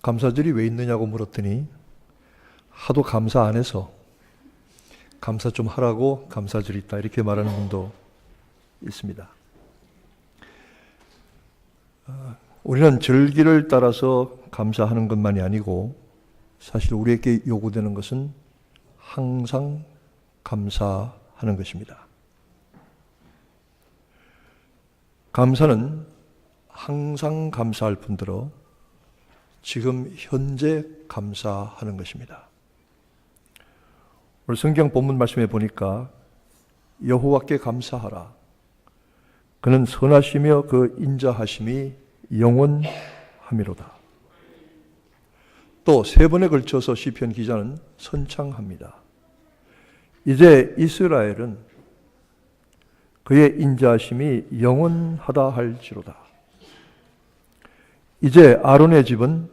감사절이 왜 있느냐고 물었더니 하도 감사 안 해서 감사 좀 하라고 감사절이 있다 이렇게 말하는 분도 있습니다. 우리는 절기를 따라서 감사하는 것만이 아니고 사실 우리에게 요구되는 것은 항상 감사하는 것입니다. 감사는 항상 감사할 뿐더러 지금 현재 감사하는 것입니다. 오늘 성경 본문 말씀에 보니까 여호와께 감사하라. 그는 선하시며 그 인자하심이 영원함이로다. 또 세 번에 걸쳐서 시편 기자는 선창합니다. 이제 이스라엘은 그의 인자하심이 영원하다 할지로다. 이제 아론의 집은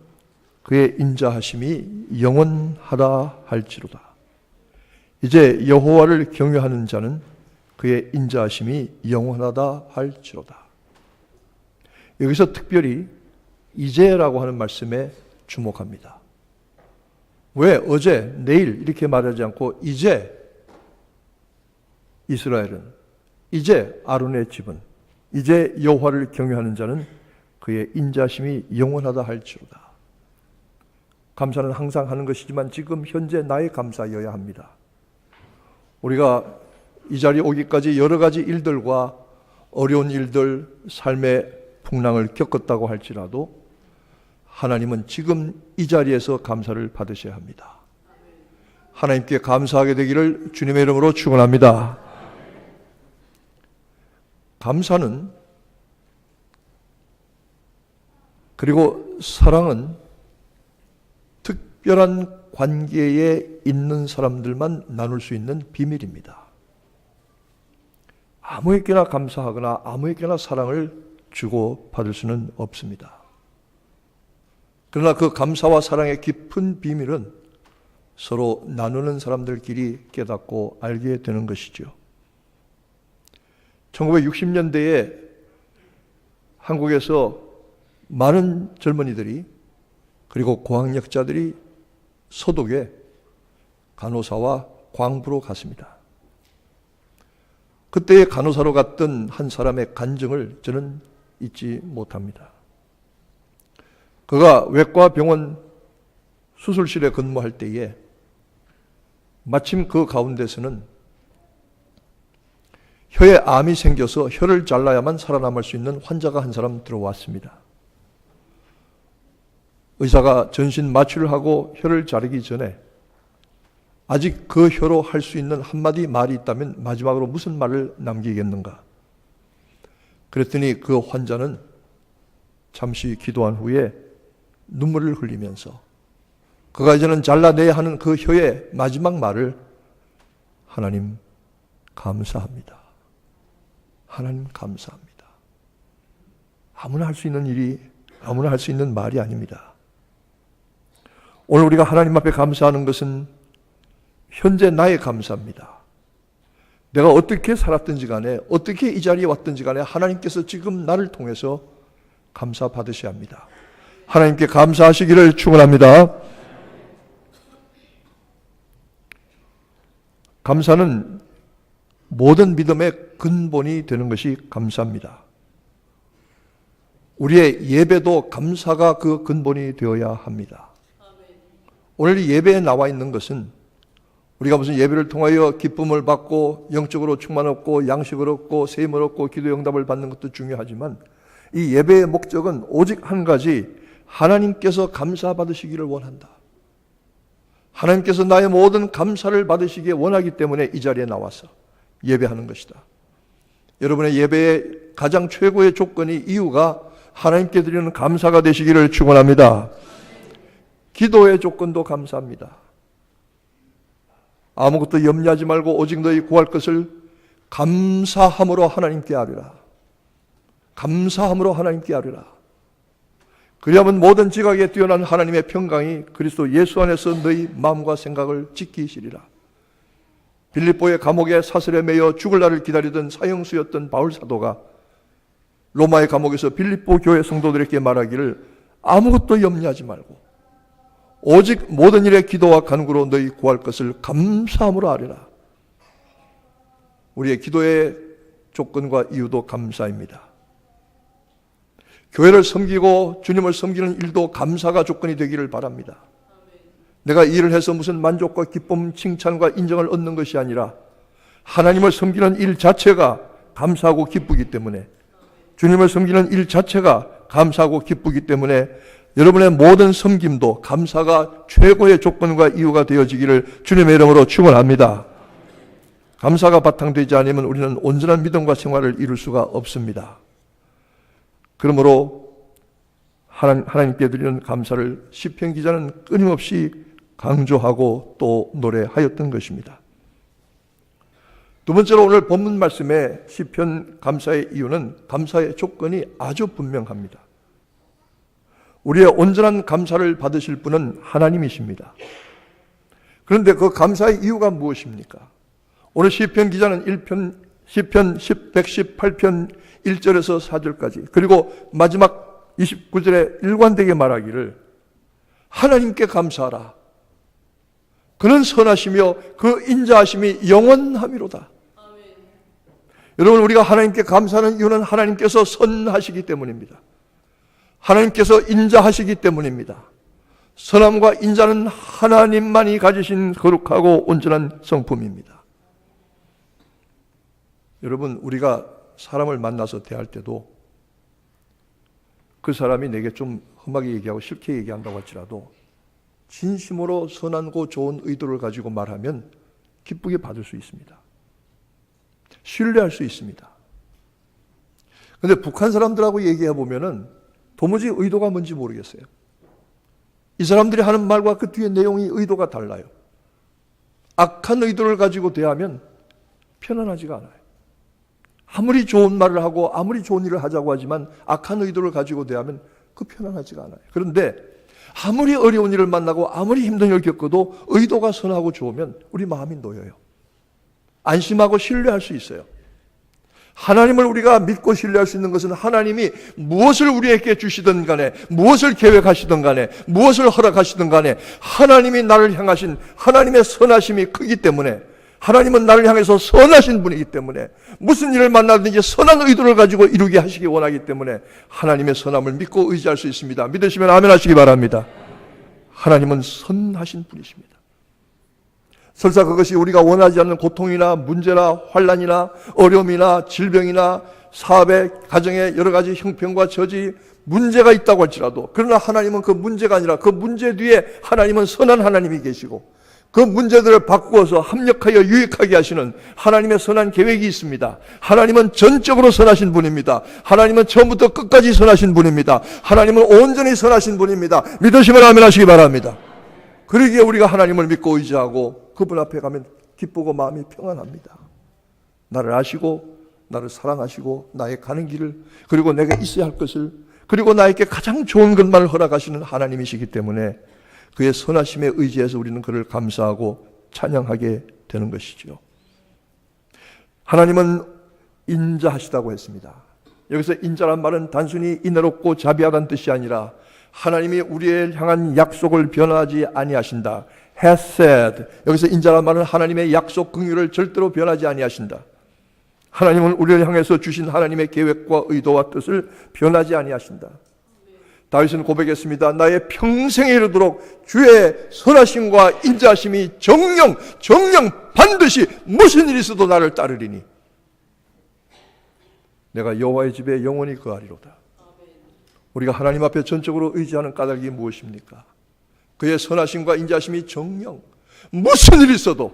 그의 인자하심이 영원하다 할지로다. 이제 여호와를 경외하는 자는 그의 인자하심이 영원하다 할지로다. 여기서 특별히 이제라고 하는 말씀에 주목합니다. 왜 어제, 내일 이렇게 말하지 않고 이제 이스라엘은, 이제 아론의 집은, 이제 여호와를 경외하는 자는 그의 인자심이 영원하다 할지로다. 감사는 항상 하는 것이지만 지금 현재 나의 감사여야 합니다. 우리가 이 자리에 오기까지 여러 가지 일들과 어려운 일들, 삶의 풍랑을 겪었다고 할지라도 하나님은 지금 이 자리에서 감사를 받으셔야 합니다. 하나님께 감사하게 되기를 주님의 이름으로 축원합니다. 감사는, 그리고 사랑은 특별한 관계에 있는 사람들만 나눌 수 있는 비밀입니다. 아무에게나 감사하거나 아무에게나 사랑을 주고 받을 수는 없습니다. 그러나 그 감사와 사랑의 깊은 비밀은 서로 나누는 사람들끼리 깨닫고 알게 되는 것이죠. 1960년대에 한국에서 많은 젊은이들이 그리고 고학력자들이 서독에 간호사와 광부로 갔습니다. 그때의 간호사로 갔던 한 사람의 간증을 저는 잊지 못합니다. 그가 외과 병원 수술실에 근무할 때에 마침 그 가운데서는 혀에 암이 생겨서 혀를 잘라야만 살아남을 수 있는 환자가 한 사람 들어왔습니다. 의사가 전신 마취를 하고 혀를 자르기 전에 아직 그 혀로 할 수 있는 한마디 말이 있다면 마지막으로 무슨 말을 남기겠는가? 그랬더니 그 환자는 잠시 기도한 후에 눈물을 흘리면서 그가 이제는 잘라내야 하는 그 혀의 마지막 말을 하나님 감사합니다. 하나님 감사합니다. 아무나 할 수 있는 일이, 아무나 할 수 있는 말이 아닙니다. 오늘 우리가 하나님 앞에 감사하는 것은 현재 나의 감사입니다. 내가 어떻게 살았든지 간에, 어떻게 이 자리에 왔든지 간에 하나님께서 지금 나를 통해서 감사 받으셔야 합니다. 하나님께 감사하시기를 축원합니다. 감사는 모든 믿음의 근본이 되는 것이 감사입니다. 우리의 예배도 감사가 그 근본이 되어야 합니다. 오늘 이 예배에 나와 있는 것은 우리가 무슨 예배를 통하여 기쁨을 받고 영적으로 충만 얻고 양식을 얻고 세임을 얻고 기도 응답을 받는 것도 중요하지만 이 예배의 목적은 오직 한 가지, 하나님께서 감사 받으시기를 원한다. 하나님께서 나의 모든 감사를 받으시기에 원하기 때문에 이 자리에 나와서 예배하는 것이다. 여러분의 예배의 가장 최고의 조건이, 이유가 하나님께 드리는 감사가 되시기를 축원합니다. 기도의 조건도 감사합니다. 아무것도 염려하지 말고 오직 너희 구할 것을 감사함으로 하나님께 아뢰라. 감사함으로 하나님께 아뢰라. 그리하면 모든 지각에 뛰어난 하나님의 평강이 그리스도 예수 안에서 너희 마음과 생각을 지키시리라. 빌립보의 감옥에 사슬에 매여 죽을 날을 기다리던 사형수였던 바울 사도가 로마의 감옥에서 빌립보 교회 성도들에게 말하기를, 아무것도 염려하지 말고 오직 모든 일에 기도와 간구로 너희 구할 것을 감사함으로 아뢰라. 우리의 기도의 조건과 이유도 감사입니다. 교회를 섬기고 주님을 섬기는 일도 감사가 조건이 되기를 바랍니다. 내가 이 일을 해서 무슨 만족과 기쁨, 칭찬과 인정을 얻는 것이 아니라 하나님을 섬기는 일 자체가 감사하고 기쁘기 때문에, 주님을 섬기는 일 자체가 감사하고 기쁘기 때문에 여러분의 모든 섬김도 감사가 최고의 조건과 이유가 되어지기를 주님의 이름으로 축원합니다. 감사가 바탕되지 않으면 우리는 온전한 믿음과 생활을 이룰 수가 없습니다. 그러므로 하나님께 드리는 감사를 시편 기자는 끊임없이 강조하고 또 노래하였던 것입니다. 두 번째로 오늘 본문 말씀에 시편 감사의 이유는 감사의 조건이 아주 분명합니다. 우리의 온전한 감사를 받으실 분은 하나님이십니다. 그런데 그 감사의 이유가 무엇입니까? 오늘 시편 기자는 시편 118편 1절에서 4절까지 그리고 마지막 29절에 일관되게 말하기를 하나님께 감사하라. 그는 선하시며 그 인자하심이 영원함이로다. 여러분, 우리가 하나님께 감사하는 이유는 하나님께서 선하시기 때문입니다. 하나님께서 인자하시기 때문입니다. 선함과 인자는 하나님만이 가지신 거룩하고 온전한 성품입니다. 여러분, 우리가 사람을 만나서 대할 때도 그 사람이 내게 좀 험하게 얘기하고 싫게 얘기한다고 할지라도 진심으로 선하고 좋은 의도를 가지고 말하면 기쁘게 받을 수 있습니다. 신뢰할 수 있습니다. 그런데 북한 사람들하고 얘기해 보면은 도무지 의도가 뭔지 모르겠어요. 이 사람들이 하는 말과 그 뒤에 내용이 의도가 달라요. 악한 의도를 가지고 대하면 편안하지가 않아요. 아무리 좋은 말을 하고 아무리 좋은 일을 하자고 하지만 악한 의도를 가지고 대하면 그 편안하지가 않아요. 그런데 아무리 어려운 일을 만나고 아무리 힘든 일을 겪어도 의도가 선하고 좋으면 우리 마음이 놓여요. 안심하고 신뢰할 수 있어요. 하나님을 우리가 믿고 신뢰할 수 있는 것은 하나님이 무엇을 우리에게 주시든 간에, 무엇을 계획하시든 간에, 무엇을 허락하시든 간에 하나님이 나를 향하신 하나님의 선하심이 크기 때문에, 하나님은 나를 향해서 선하신 분이기 때문에 무슨 일을 만나든지 선한 의도를 가지고 이루게 하시기 원하기 때문에 하나님의 선함을 믿고 의지할 수 있습니다. 믿으시면 아멘 하시기 바랍니다. 하나님은 선하신 분이십니다. 설사 그것이 우리가 원하지 않는 고통이나 문제나 환난이나 어려움이나 질병이나 사업의 가정의 여러 가지 형편과 저지 문제가 있다고 할지라도, 그러나 하나님은 그 문제가 아니라 그 문제 뒤에 하나님은 선한 하나님이 계시고 그 문제들을 바꾸어서 합력하여 유익하게 하시는 하나님의 선한 계획이 있습니다. 하나님은 전적으로 선하신 분입니다. 하나님은 처음부터 끝까지 선하신 분입니다. 하나님은 온전히 선하신 분입니다. 믿으시면 아멘 하시기 바랍니다. 그러기에 우리가 하나님을 믿고 의지하고 그분 앞에 가면 기쁘고 마음이 평안합니다. 나를 아시고 나를 사랑하시고 나의 가는 길을, 그리고 내가 있어야 할 것을, 그리고 나에게 가장 좋은 것만을 허락하시는 하나님이시기 때문에 그의 선하심에 의지해서 우리는 그를 감사하고 찬양하게 되는 것이죠. 하나님은 인자하시다고 했습니다. 여기서 인자란 말은 단순히 인애롭고 자비하다는 뜻이 아니라 하나님이 우리를 향한 약속을 변하지 아니하신다. has said. 여기서 인자란 말은 하나님의 약속 긍휼을 절대로 변하지 아니하신다. 하나님은 우리를 향해서 주신 하나님의 계획과 의도와 뜻을 변하지 아니하신다. 다윗은 고백했습니다. 나의 평생에 이르도록 주의 선하심과 인자하심이 정령 반드시 무슨 일이 있어도 나를 따르리니 내가 여호와의 집에 영원히 거하리로다. 우리가 하나님 앞에 전적으로 의지하는 까닭이 무엇입니까? 그의 선하심과 인자하심이 정령 무슨 일이 있어도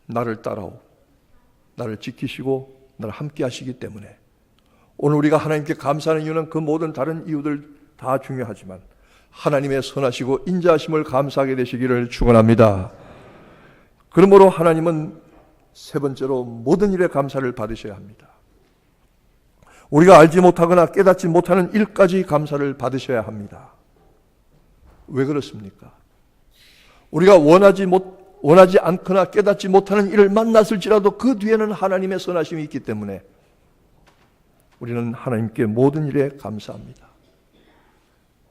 나를 따라오, 나를 지키시고 나를 함께 하시기 때문에 오늘 우리가 하나님께 감사하는 이유는 그 모든 다른 이유들 다 중요하지만 하나님의 선하시고 인자하심을 감사하게 되시기를 축원합니다. 그러므로 하나님은 세 번째로 모든 일에 감사를 받으셔야 합니다. 우리가 알지 못하거나 깨닫지 못하는 일까지 감사를 받으셔야 합니다. 왜 그렇습니까? 우리가 원하지 않거나 깨닫지 못하는 일을 만났을지라도 그 뒤에는 하나님의 선하심이 있기 때문에 우리는 하나님께 모든 일에 감사합니다.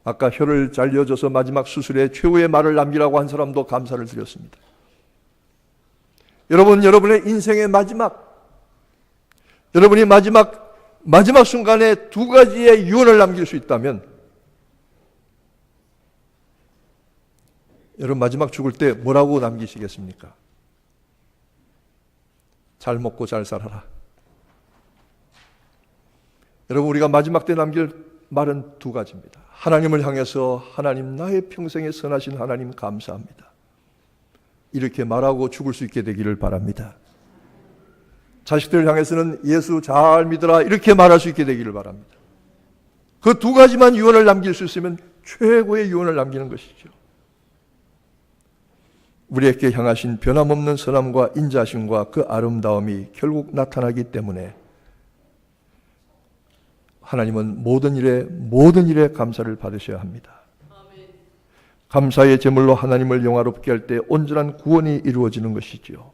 아까 혀를 잘려줘서 마지막 수술에 최후의 말을 남기라고 한 사람도 감사를 드렸습니다. 여러분, 여러분의 인생의 여러분이 마지막 순간에 두 가지의 유언을 남길 수 있다면, 여러분 마지막 죽을 때 뭐라고 남기시겠습니까? 잘 먹고 잘 살아라. 여러분, 우리가 마지막 때 남길 말은 두 가지입니다. 하나님을 향해서 하나님, 나의 평생에 선하신 하나님 감사합니다. 이렇게 말하고 죽을 수 있게 되기를 바랍니다. 자식들을 향해서는 예수 잘 믿어라 이렇게 말할 수 있게 되기를 바랍니다. 그 두 가지만 유언을 남길 수 있으면 최고의 유언을 남기는 것이죠. 우리에게 향하신 변함없는 선함과 인자심과 그 아름다움이 결국 나타나기 때문에 하나님은 모든 일에 감사를 받으셔야 합니다. 감사의 제물로 하나님을 영화롭게 할 때 온전한 구원이 이루어지는 것이지요.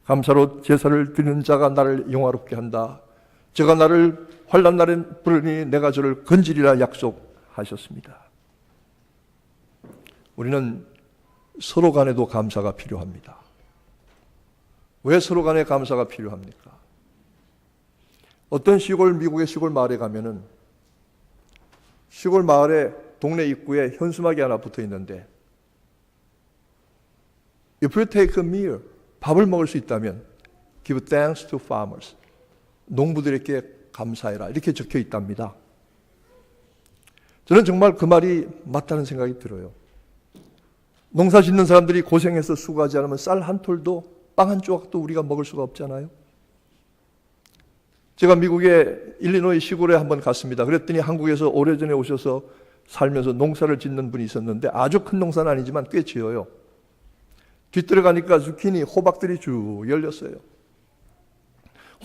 감사로 제사를 드리는 자가 나를 영화롭게 한다. 제가 나를 환난 날에 부르니 내가 저를 건지리라 약속하셨습니다. 우리는 서로 간에도 감사가 필요합니다. 왜 서로 간에 감사가 필요합니까? 어떤 미국의 시골 마을에 가면은 시골 마을에 동네 입구에 현수막이 하나 붙어 있는데 If you take a meal, 밥을 먹을 수 있다면 Give thanks to farmers. 농부들에게 감사해라. 이렇게 적혀 있답니다. 저는 정말 그 말이 맞다는 생각이 들어요. 농사 짓는 사람들이 고생해서 수고하지 않으면 쌀 한 톨도 빵 한 조각도 우리가 먹을 수가 없잖아요. 제가 미국의 일리노이 시골에 한번 갔습니다. 그랬더니 한국에서 오래전에 오셔서 살면서 농사를 짓는 분이 있었는데 아주 큰 농사는 아니지만 꽤 지어요. 뒤들어가니까 zucchini, 호박들이 쭉 열렸어요.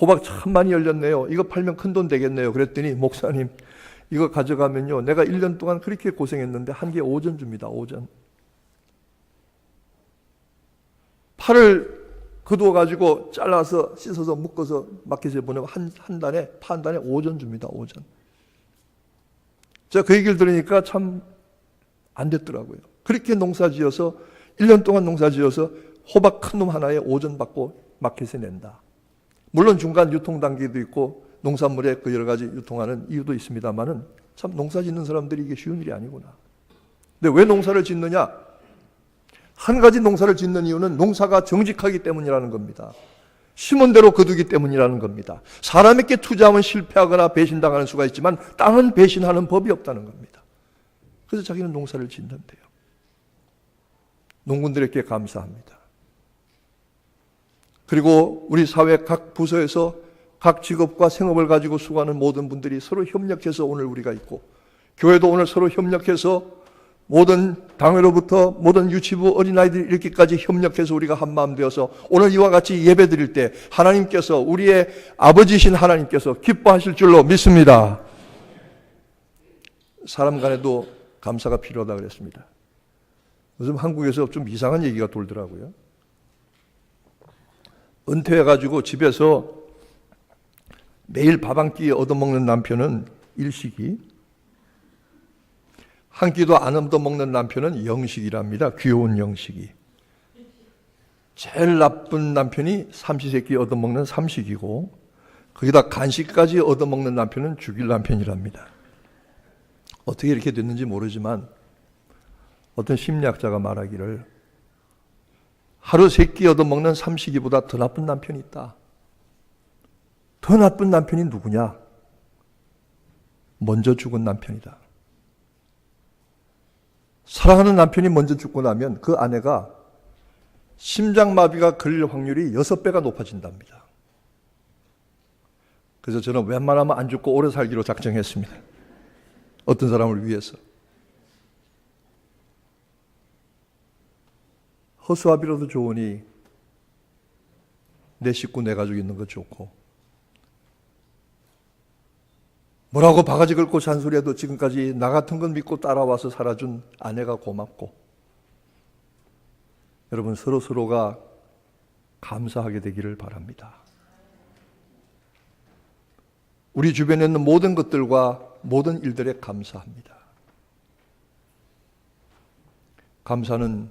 호박 참 많이 열렸네요. 이거 팔면 큰 돈 되겠네요. 그랬더니 목사님, 이거 가져가면요, 내가 1년 동안 그렇게 고생했는데 한 개 5전 줍니다. 5전. 팔을 거두어가지고 잘라서 씻어서 묶어서 마켓에 보내면 한 단에, 파 한 단에 5전 줍니다. 5전. 제가 그 얘기를 들으니까 참 안 됐더라고요. 그렇게 농사 지어서 1년 동안 농사 지어서 호박 큰 놈 하나에 5전 받고 마켓에 낸다. 물론 중간 유통 단계도 있고 농산물의 그 여러 가지 유통하는 이유도 있습니다만은 참 농사 짓는 사람들이 이게 쉬운 일이 아니구나. 근데 왜 농사를 짓느냐? 한 가지 농사를 짓는 이유는 농사가 정직하기 때문이라는 겁니다. 심은 대로 거두기 때문이라는 겁니다. 사람에게 투자하면 실패하거나 배신당하는 수가 있지만 땅은 배신하는 법이 없다는 겁니다. 그래서 자기는 농사를 짓는데요. 농군들에게 감사합니다. 그리고 우리 사회 각 부서에서 각 직업과 생업을 가지고 수고하는 모든 분들이 서로 협력해서 오늘 우리가 있고, 교회도 오늘 서로 협력해서 모든 당회로부터 모든 유치부 어린아이들 이렇게까지 협력해서 우리가 한마음 되어서 오늘 이와 같이 예배 드릴 때 하나님께서, 우리의 아버지신 하나님께서 기뻐하실 줄로 믿습니다. 사람 간에도 감사가 필요하다 그랬습니다. 요즘 한국에서 좀 이상한 얘기가 돌더라고요. 은퇴해가지고 집에서 매일 밥 한 끼 얻어먹는 남편은 일식이, 한 끼도 안 얻어먹는 남편은 영식이랍니다. 귀여운 영식이. 제일 나쁜 남편이 삼시세끼 얻어먹는 삼식이고, 거기다 간식까지 얻어먹는 남편은 죽일 남편이랍니다. 어떻게 이렇게 됐는지 모르지만 어떤 심리학자가 말하기를 하루 세 끼 얻어먹는 삼식이보다 더 나쁜 남편이 있다. 더 나쁜 남편이 누구냐? 먼저 죽은 남편이다. 사랑하는 남편이 먼저 죽고 나면 그 아내가 심장마비가 걸릴 확률이 6배가 높아진답니다. 그래서 저는 웬만하면 안 죽고 오래 살기로 작정했습니다. 어떤 사람을 위해서. 허수아비라도 좋으니 내 식구 내 가족 있는 거 좋고, 뭐라고 바가지 긁고 잔소리해도 지금까지 나 같은 건 믿고 따라와서 살아준 아내가 고맙고, 여러분 서로가 감사하게 되기를 바랍니다. 우리 주변에 있는 모든 것들과 모든 일들에 감사합니다. 감사는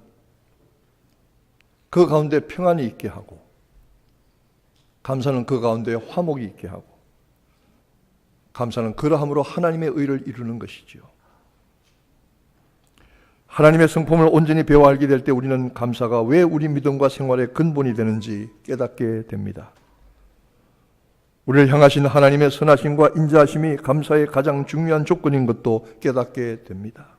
그 가운데 평안이 있게 하고, 감사는 그 가운데 화목이 있게 하고, 감사는 그러함으로 하나님의 의를 이루는 것이지요. 하나님의 성품을 온전히 배워 알게 될 때 우리는 감사가 왜 우리 믿음과 생활의 근본이 되는지 깨닫게 됩니다. 우리를 향하신 하나님의 선하심과 인자하심이 감사의 가장 중요한 조건인 것도 깨닫게 됩니다.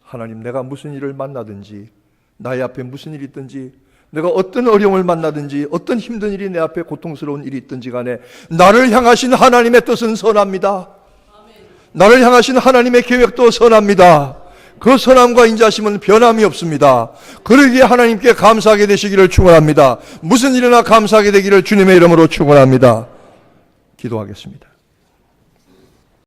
하나님, 내가 무슨 일을 만나든지, 나의 앞에 무슨 일이 있든지, 내가 어떤 어려움을 만나든지, 어떤 힘든 일이 내 앞에 고통스러운 일이 있든지 간에 나를 향하신 하나님의 뜻은 선합니다. 나를 향하신 하나님의 계획도 선합니다. 그 선함과 인자심은 변함이 없습니다. 그러기에 하나님께 감사하게 되시기를 축원합니다. 무슨 일이나 감사하게 되기를 주님의 이름으로 축원합니다. 기도하겠습니다.